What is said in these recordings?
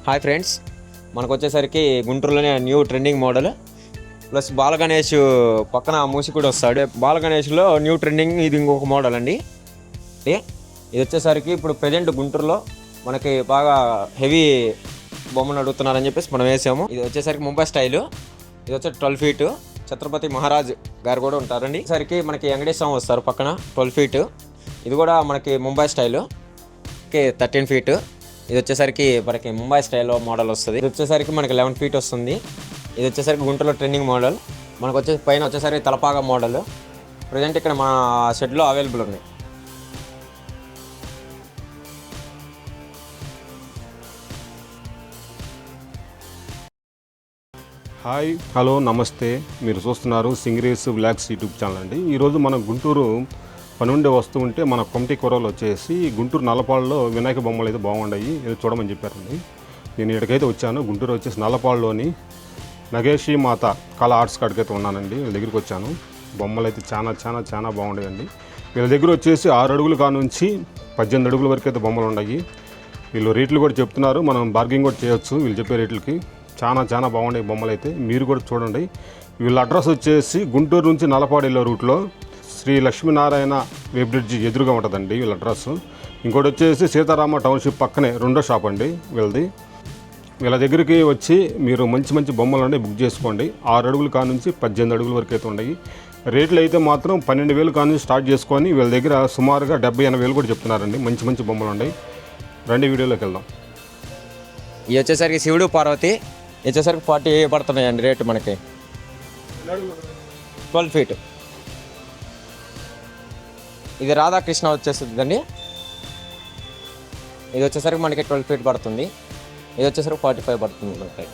Hi friends, మనకు వచ్చేసరికి గుంటూరులోనే new trending model plus Balaganesh పక్కన మూసి కూడా వస్తాడు. బాలగణేష్లో న్యూ ట్రెండింగ్ ఇది ఇంకొక మోడల్ అండి. ఇది వచ్చేసరికి ఇప్పుడు ప్రజెంట్ గుంటూరులో మనకి బాగా హెవీ బొమ్మను అడుగుతున్నారని చెప్పేసి మనం వేసాము. ఇది వచ్చేసరికి ముంబై స్టైలు. ఇది వచ్చి 12 ఫీట్ ఛత్రపతి మహారాజ్ గారు కూడా ఉంటారండి. సరికి మనకి వెంకటేశ్వరం వస్తారు పక్కన 12 ఫీట్. ఇది కూడా మనకి ముంబై స్టైలు. 13 ఫీట్. ఇది వచ్చేసరికి మనకి ముంబై స్టైల్లో మోడల్ వస్తుంది. ఇది వచ్చేసరికి మనకి 11 ఫీట్ వస్తుంది. ఇది వచ్చేసరికి గుంటూరులో ట్రెండింగ్ మోడల్. మనకు వచ్చేసి పైన వచ్చేసరికి తలపాగా మోడల్ ప్రజెంట్ ఇక్కడ మా షెడ్లో అవైలబుల్ ఉంది. హాయ్, హలో, నమస్తే. మీరు చూస్తున్నారు సింగరేస్ వ్లాగ్స్ యూట్యూబ్ ఛానల్ అండి. ఈరోజు మనం గుంటూరు పని ఉండే వస్తూ ఉంటే మన కొమటి కూరలు వచ్చేసి గుంటూరు నల్లపాడులో వినాయక బొమ్మలు అయితే బాగున్నాయి, ఇది చూడమని చెప్పారండి. నేను ఇక్కడికైతే వచ్చాను. గుంటూరు వచ్చేసి నల్లపాడులోని నగేషి మాత కళా ఆర్ట్స్ కాడికైతే ఉన్నానండి. వీళ్ళ దగ్గరికి వచ్చాను. బొమ్మలు అయితే చాలా బాగున్నాయండి. వీళ్ళ దగ్గర వచ్చేసి 6 అడుగుల కానుంచి 18 అడుగుల వరకు అయితే బొమ్మలు ఉన్నాయి. వీళ్ళు రేట్లు కూడా చెప్తున్నారు, మనం బార్గెనింగ్ కూడా చేయొచ్చు వీళ్ళు చెప్పే రేట్లకి. చాలా బాగున్నాయి బొమ్మలు అయితే, మీరు కూడా చూడండి. వీళ్ళ అడ్రస్ వచ్చేసి గుంటూరు నుంచి నల్లపాడు వెళ్ళే రూట్లో శ్రీ లక్ష్మీనారాయణ వే బ్రిడ్జి ఎదురుగా ఉంటుందండి వీళ్ళ అడ్రస్. ఇంకోటి వచ్చేసి సీతారామ టౌన్షిప్ పక్కనే రెండో షాప్ అండి వీళ్ళది. వీళ్ళ దగ్గరికి వచ్చి మీరు మంచి బొమ్మలు అనేవి బుక్ చేసుకోండి. 6 అడుగుల కానుంచి 18 అడుగుల వరకు అయితే ఉన్నాయి. రేట్లు అయితే మాత్రం 12,000 కానుంచి స్టార్ట్ చేసుకొని వీళ్ళ దగ్గర సుమారుగా 70-80 వేలు కూడా చెప్తున్నారండి. మంచి బొమ్మలు ఉన్నాయి. రండి వీడియోలోకి వెళ్దాం. ఇది వచ్చేసరికి శివుడు పార్వతి. ఇది వచ్చేసరికి 40 పడుతున్నాయండి రేటు మనకి. 12 ఫీట్. ఇది రాధాకృష్ణ వచ్చేస్తుంది అండి. ఇది వచ్చేసరికి మనకి 12 ఫీట్ పడుతుంది. ఇది వచ్చేసరికి 45 పడుతుంది మనకి.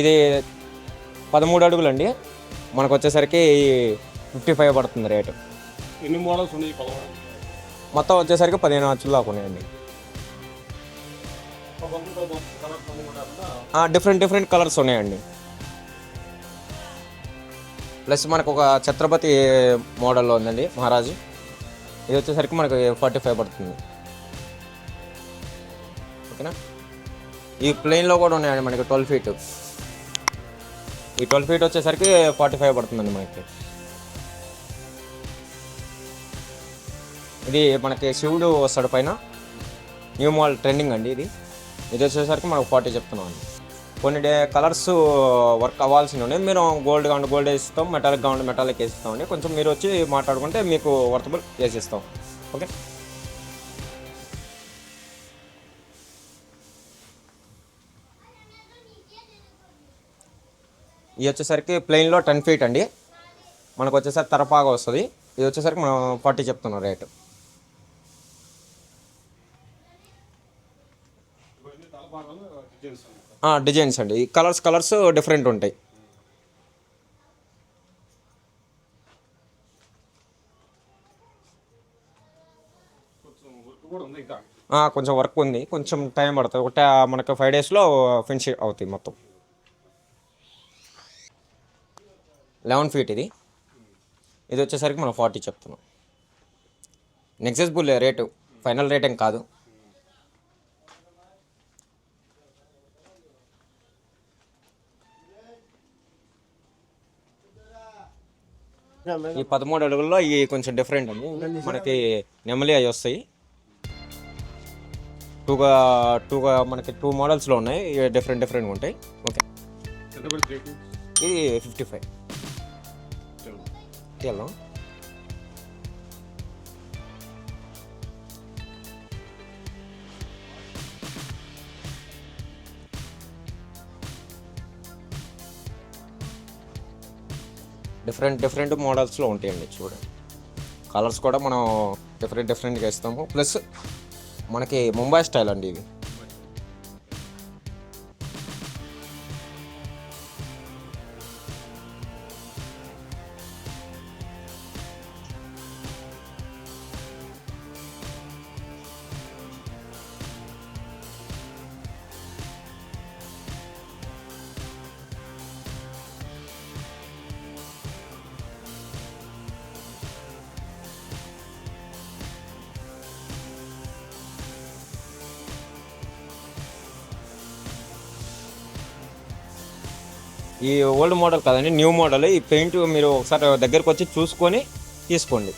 ఇది 13 అడుగులు అండి. మనకు వచ్చేసరికి 55 పడుతుంది రేటు. ఎన్ని మోడల్స్ ఉన్నాయి? మొత్తం వచ్చేసరికి 15 అచ్చులు దాకా ఉన్నాయండి. డిఫరెంట్ కలర్స్ ఉన్నాయండి. ప్లస్ మనకు ఒక ఛత్రపతి మోడల్లో ఉందండి మహారాజు. ఇది వచ్చేసరికి మనకు 45 పడుతుంది. ఓకేనా. ఈ ప్లెయిన్లో కూడా ఉన్నాయండి మనకి 12 ఫీట్. ఈ 12 ఫీట్ వచ్చేసరికి 45 పడుతుందండి మనకి. ఇది మనకి శివుడు వస్తాడు పైన, న్యూ మోడల్ ట్రెండింగ్ అండి. ఇది వచ్చేసరికి మనకు 40 చెప్తున్నాం అండి. కొన్ని కలర్స్ వర్క్ అవ్వాల్సినవి ఉన్నాయి. మీరు గోల్డ్ కావాలి గోల్డ్ వేసిస్తాం, మెటాలిక్ కావాలి మెటాలిక్ వేసిస్తామండి. కొంచెం మీరు వచ్చి మాట్లాడుకుంటే మీకు వర్తబుల్ వేసిస్తాం. ఓకే. ఇది వచ్చేసరికి ప్లెయిన్లో 10 ఫీట్ అండి. మనకు వచ్చేసరికి తరపాగా వస్తుంది. ఇది వచ్చేసరికి మనం 40 చెప్తున్నాం రేటు. డిజైన్స్ అండి. ఈ కలర్స్ డిఫరెంట్ ఉంటాయి. కొంచెం వర్క్ ఉంది, కొంచెం టైం పడుతుంది. ఒకటి మనకు 5 డేస్లో ఫినిష్ అవుతాయి మొత్తం. 11 ఫీట్ ఇది. ఇది వచ్చేసరికి మనం 40 చెప్తున్నాం. నెక్సెస్బుల్ రేటు, ఫైనల్ రేట్ ఏం కాదు. ఈ 13 అడుగుల్లో ఇవి కొంచెం డిఫరెంట్ అండి. మనకి నెమలి అవి వస్తాయి. టూగా మనకి 2 మోడల్స్లో ఉన్నాయి. డిఫరెంట్గా ఉంటాయి. ఓకే. ఇది 55 వెళ్దాం. డిఫరెంట్ మోడల్స్లో ఉంటాయండి. చూడండి, కలర్స్ కూడా మనం డిఫరెంట్గా ఇస్తాము. ప్లస్ మనకి ముంబై స్టైల్ అండి ఇవి. ఈ ఓల్డ్ మోడల్ కాదండి, న్యూ మోడల్. ఈ పెయింట్ మీరు ఒకసారి దగ్గరకు వచ్చి చూసుకొని తీసుకోండి.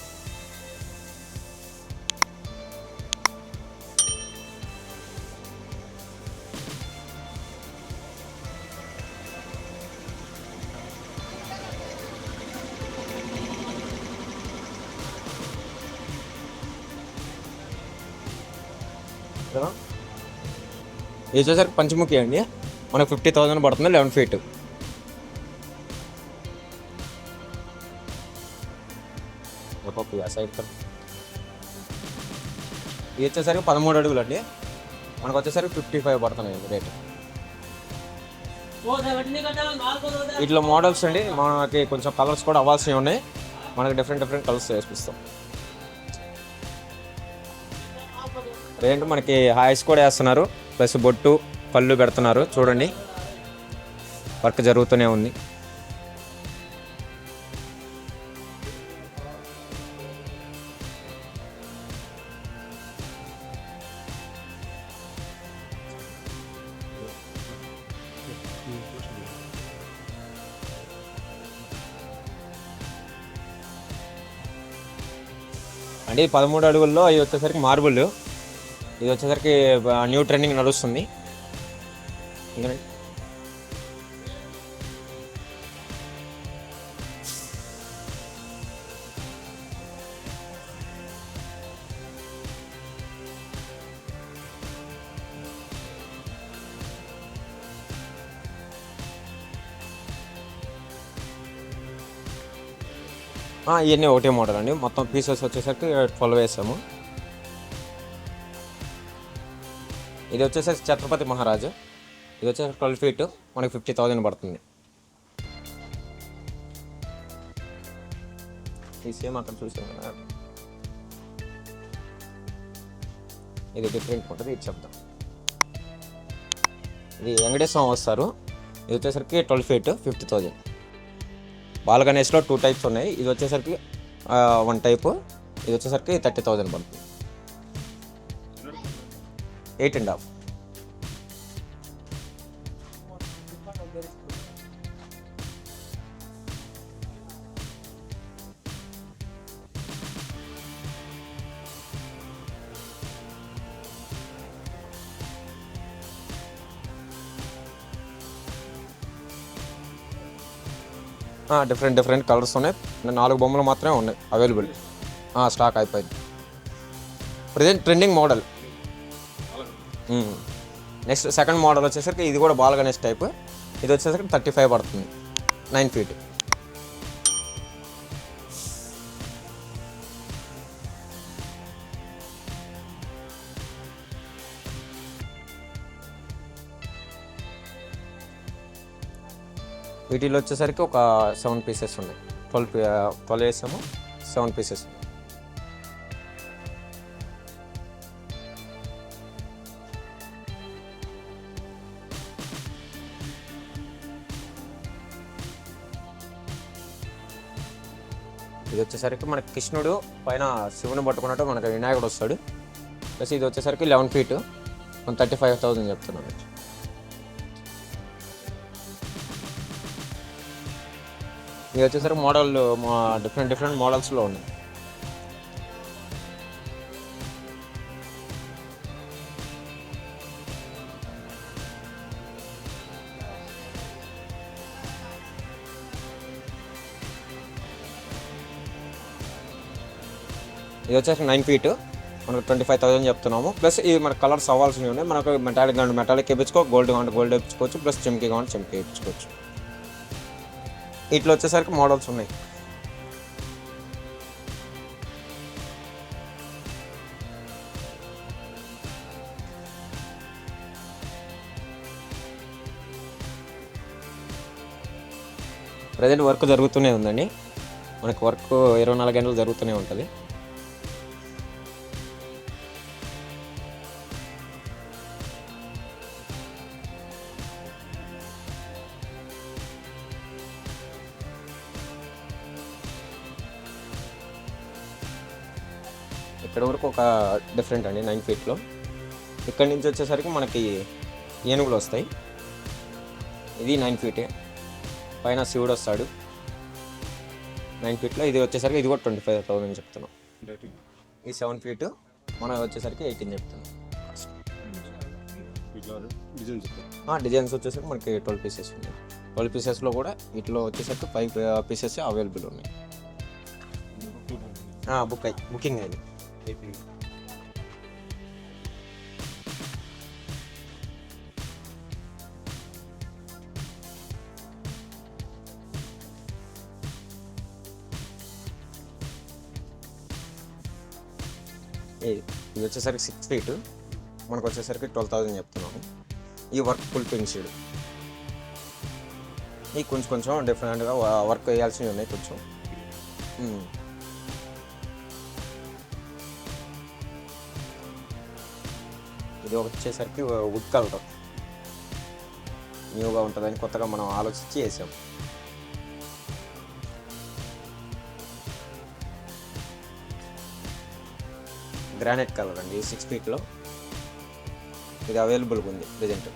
ఇది వచ్చేసరికి పంచముఖి అండి, మనకు 50,000 పడుతుంది 11 ఫీట్. సైడ్ ఇది వచ్చేసరికి 13 అడుగులు అండి, మనకు వచ్చేసరికి 55 పడుతున్నాయి రేటు. ఇట్లా మోడల్స్ అండి, మనకి కొంచెం కలర్స్ కూడా అవ్వాల్సినవి ఉన్నాయి. మనకి డిఫరెంట్ కలర్స్ వేపిస్తాం. ఏంటంటే మనకి హాయిస్ కూడా వేస్తున్నారు, ప్లస్ బొట్టు పళ్ళు పెడుతున్నారు. చూడండి, వర్క్ జరుగుతూనే ఉంది. అంటే 13 అడుగుల్లో ఇది వచ్చేసరికి మార్బుల్. ఇది వచ్చేసరికి న్యూ ట్రెండింగ్ నడుస్తుంది. ఇంకేంటి ఇవన్నీ ఒకటే మోడల్ అండి. మొత్తం పీసెస్ వచ్చేసరికి 12 వేసాము. ఇది వచ్చేసరికి ఛత్రపతి మహారాజు. ఇది వచ్చేసరికి 12 ఫీట్, మనకి 50,000 పడుతుంది. ఈ సేమ్ అక్కడ చూసాం కదా, ఇది డిఫరెంట్ ఉంటుంది. ఇది చెప్తాం. ఇది వెంకటేశ్వరం వస్తారు. ఇది వచ్చేసరికి 12 ఫీట్ 50,000. బాలగణేష్లో 2 టైప్స్ ఉన్నాయి. ఇది వచ్చేసరికి 1 టైపు. ఇది వచ్చేసరికి 30,000 పడుతుంది. 8.5. డిఫరెంట్ కలర్స్ ఉన్నాయి. 4 బొమ్మలు మాత్రమే ఉన్నాయి అవైలబుల్. స్టాక్ అయిపోయింది. Present trending model. Next second model వచ్చేసరికి ఇది కూడా బాలగణేష్ టైప్. ఇది వచ్చేసరికి 35 పడుతుంది, 9 ఫీట్. వీటిలో వచ్చేసరికి ఒక 7 పీసెస్ ఉన్నాయి. 12 వేసాము, 7 పీసెస్. ఇది వచ్చేసరికి మనకి కృష్ణుడు పైన శివుని పట్టుకున్నట్టు మనకి వినాయకుడు వస్తాడు. ప్లస్ ఇది వచ్చేసరికి 11 ఫీట్, 35,000 చెప్తున్నాను. ఇది వచ్చేసరికి మోడల్ డిఫరెంట్ మోడల్స్లో ఉన్నాయి. ఇది వచ్చేసి 9 ఫీట్, మనకు 25,000 చెప్తున్నాము. ప్లస్ ఇది మనకు కలర్స్ అవ్వాల్సినవి ఉన్నాయి. మనకు మెటాలిక్ కావాలి మెటాలిక్ వేయించుకో, గోల్డ్ కావాలి గోల్డ్ వేయించుకోవచ్చు, ప్లస్ చెంకి కావాలి చెంకి వేయించుకోవచ్చు. ఇట్లా వచ్చేసరికి మోడల్స్ ఉన్నాయి. ప్రజెంట్ వర్క్ జరుగుతూనే ఉందండి. మనకు వర్క్ 24 గంటలు జరుగుతూనే ఉంటుంది. ఇక్కడ వరకు ఒక డిఫరెంట్ అండి 9 ఫీట్లో. ఇక్కడి నుంచి వచ్చేసరికి మనకి ఏనుగులు వస్తాయి. ఇది 9 ఫీటే. పైన శివుడు వస్తాడు 9 ఫీట్లో. ఇది వచ్చేసరికి ఇది కూడా 25,000 చెప్తున్నాం. ఈ 7 ఫీటు మనం వచ్చేసరికి 18 చెప్తున్నాం. డిజైన్స్ వచ్చేసరికి మనకి 12 పీసెస్ ఉన్నాయి. 12 పీసెస్లో కూడా ఇట్లా వచ్చేసరికి 5 పీసెస్ అవైలబుల్ ఉన్నాయి. బుకింగ్ అయింది. ఇది వచ్చేసరికి 6 ఫీట్ మనకు వచ్చేసరికి 12,000 చెప్తున్నాము. ఈ వర్క్ ఫుల్ ఫినిష్డ్. ఈ కొంచెం డిఫరెంట్గా వర్క్ వేయాల్సినవి ఉన్నాయి కొంచెం. ఇది వచ్చేసరికి వుడ్ కలర్ న్యూగా ఉంటుందని కొత్తగా మనం ఆలోచించి వేసాం. గ్రానైట్ కలర్ అండి. 6 ఫీట్లో ఇది అవైలబుల్గా ఉంది ప్రెజెంట్.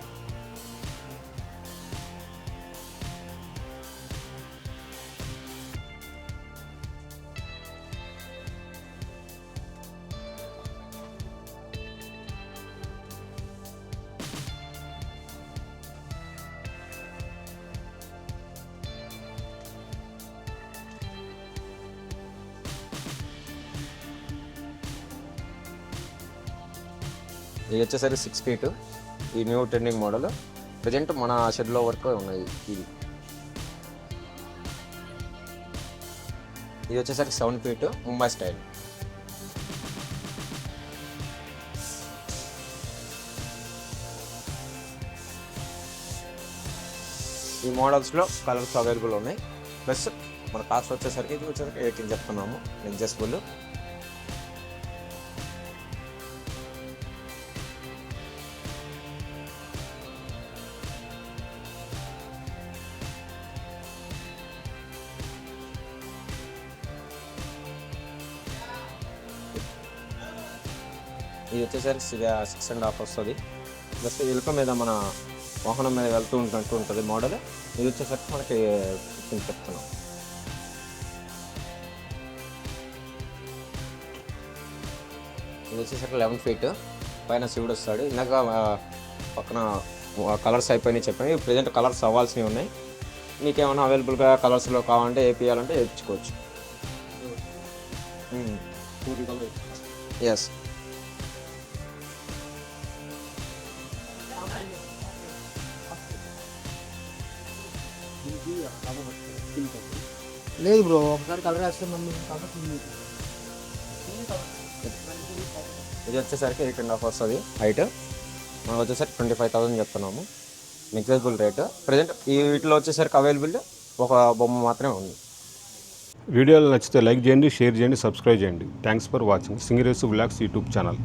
ఇది వచ్చేసరికి 6 ఫీటు. ఈ న్యూ ట్రెండింగ్ మోడల్ ప్రజెంట్ మన షెడ్లో వర్క్ ఉన్నాయి. ఇది వచ్చేసరికి 7 ఫీటు ముంబై స్టైల్. ఈ మోడల్స్లో కలర్స్ అవైలబుల్ ఉన్నాయి. ప్లస్ మన కాస్ట్ వచ్చేసరికి ఇది వచ్చేసరికి 18 చెప్తున్నాము అడ్జస్టబుల్. ఇది వచ్చేసరికి 6.5 వస్తుంది. ప్లస్ ఇలుక మీద మన వాహనం మీద వెళ్తూ ఉంటూ ఉంటుంది మోడల్. ఇది వచ్చేసరికి మనకి 15 చెప్తున్నాం. ఇది వచ్చేసరికి 11 ఫీట్ పైన శివుడు వస్తాడు. ఇందాక పక్కన కలర్స్ అయిపోయినాయి చెప్పాను. ప్రజెంట్ కలర్స్ అవ్వాల్సినవి ఉన్నాయి. మీకు ఏమైనా అవైలబుల్గా కలర్స్లో కావాలంటే వేయించాలంటే వేయించుకోవచ్చు. ఎస్. లేదు బ్రో, ఒకసారి కలర్ వేస్తే మళ్ళీ ఇది వచ్చేసరికి 8.5 వస్తుంది హైట్. మనం వచ్చేసరికి 25,000 చెప్తున్నాము నెగ్జిబుల్ రేటు. ప్రజెంట్ ఈ వీటిలో వచ్చేసరికి అవైలబుల్ ఒక బొమ్మ మాత్రమే ఉంది. వీడియోలు నచ్చితే లైక్ చేయండి, షేర్ చేయండి, సబ్స్క్రైబ్ చేయండి. థ్యాంక్స్ ఫర్ వాచింగ్ సింగరేస్ వ్లాగ్స్ యూట్యూబ్ ఛానల్.